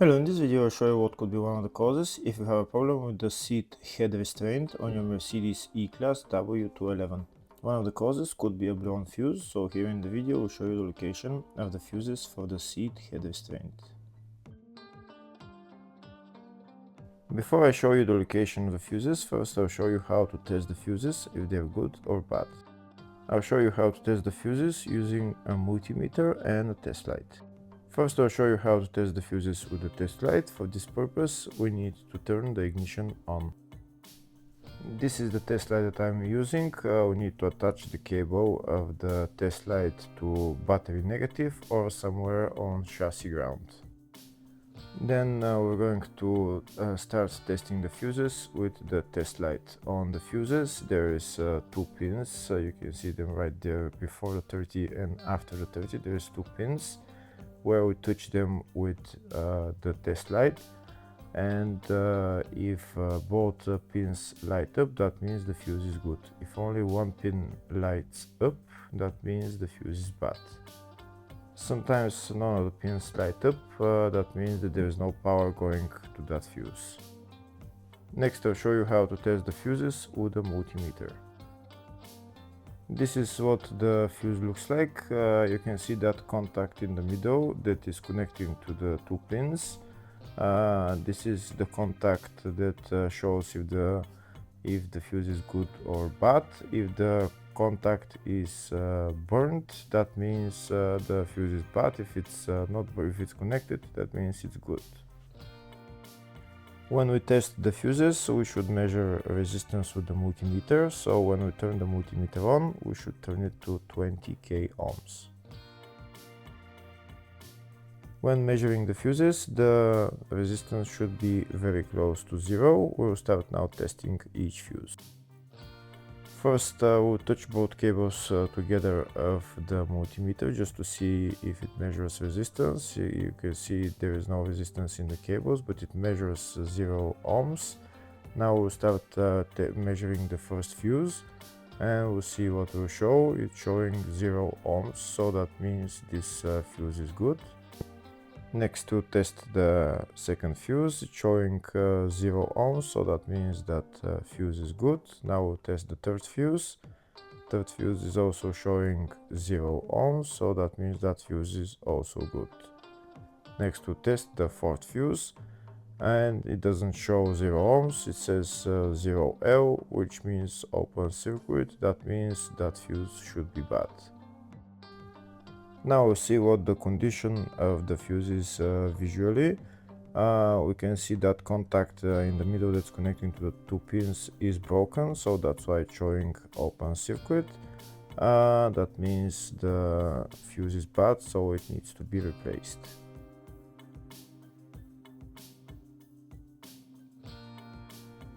Hello, in this video I'll show you what could be one of the causes if you have a problem with the seat head restraint on your Mercedes E-Class W211. One of the causes could be a blown fuse, so here in the video we'll show you the location of the fuses for the seat head restraint. Before I show you the location of the fuses, first I'll show you how to test the fuses, if they're good or bad. I'll show you how to test the fuses using a multimeter and a test light. First, I'll show you how to test the fuses with the test light. For this purpose, we need to turn the ignition on. This is the test light that I'm using. We need to attach the cable of the test light to battery negative or somewhere on chassis ground. Then we're going to start testing the fuses with the test light. On the fuses there is two pins, you can see them right there before the 30 and after the 30. There is two pins where we touch them with the test light, and if both pins light up, that means the fuse is good. If only one pin lights up, that means the fuse is bad. Sometimes none of the pins light up, that means that there is no power going to that fuse. Next I'll show you how to test the fuses with a multimeter. This is what the fuse looks like. You can see that contact in the middle that is connecting to the two pins. This is the contact that shows if the fuse is good or bad. If the contact is burnt, that means the fuse is bad. If it's if it's connected, that means it's good. When we test the fuses, we should measure resistance with the multimeter. So when we turn the multimeter on, we should turn it to 20k ohms. When measuring the fuses, the resistance should be very close to zero. We'll start now testing each fuse. First, we'll touch both cables together of the multimeter just to see if it measures resistance. You can see there is no resistance in the cables, but it measures 0 ohms. Now we'll start measuring the first fuse, and we'll see what will show. It's showing 0 ohms, so that means this fuse is good. Next, to test the second fuse, it's showing 0 ohms, so that means that fuse is good. Now we'll test the third fuse. Third fuse is also showing 0 ohms, so that means that fuse is also good. Next, we'll test the fourth fuse, and it doesn't show 0 ohms, it says 0L, which means open circuit. That means that fuse should be bad. Now we'll see what the condition of the fuse is visually. We can see that contact in the middle that's connecting to the two pins is broken, so that's why it's showing open circuit. That means the fuse is bad, so it needs to be replaced.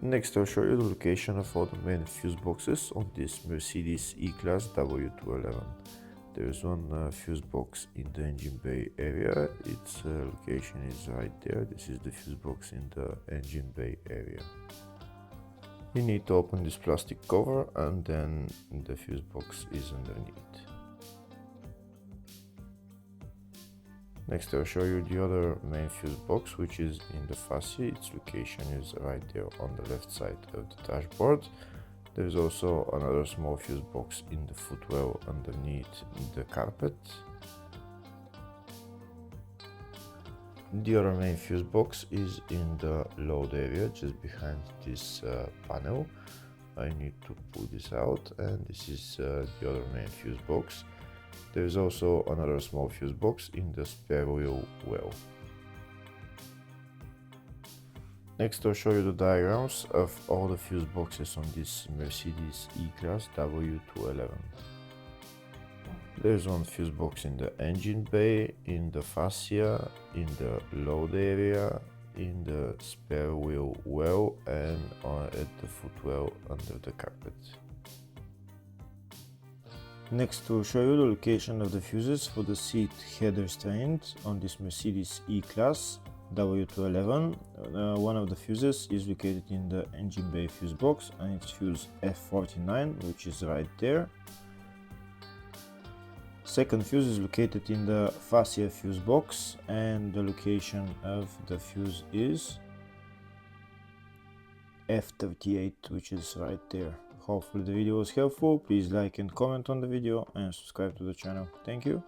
Next, I'll show you the location of all the main fuse boxes on this Mercedes E-Class W211. There is one fuse box in the engine bay area. Its location is right there. This is the fuse box in the engine bay area. You need to open this plastic cover, and then the fuse box is underneath. Next, I'll show you the other main fuse box, which is in the fascia. Its location is right there on the left side of the dashboard. There is also another small fuse box in the footwell underneath the carpet. The other main fuse box is in the load area, just behind this panel. I need to pull this out, and this is the other main fuse box. There is also another small fuse box in the spare wheel well. Next, I'll show you the diagrams of all the fuse boxes on this Mercedes E-Class W211. There's one fuse box in the engine bay, in the fascia, in the load area, in the spare wheel well, and at the footwell under the carpet. Next, we'll show you the location of the fuses for the seat head restraint on this Mercedes E-Class W211. One of the fuses is located in the engine bay fuse box, and it's fuse F49, which is right there. second fuse is located in the fascia fuse box, and the location of the fuse is F38, which is right there. Hopefully the video was helpful. Please like and comment on the video and subscribe to the channel. Thank you.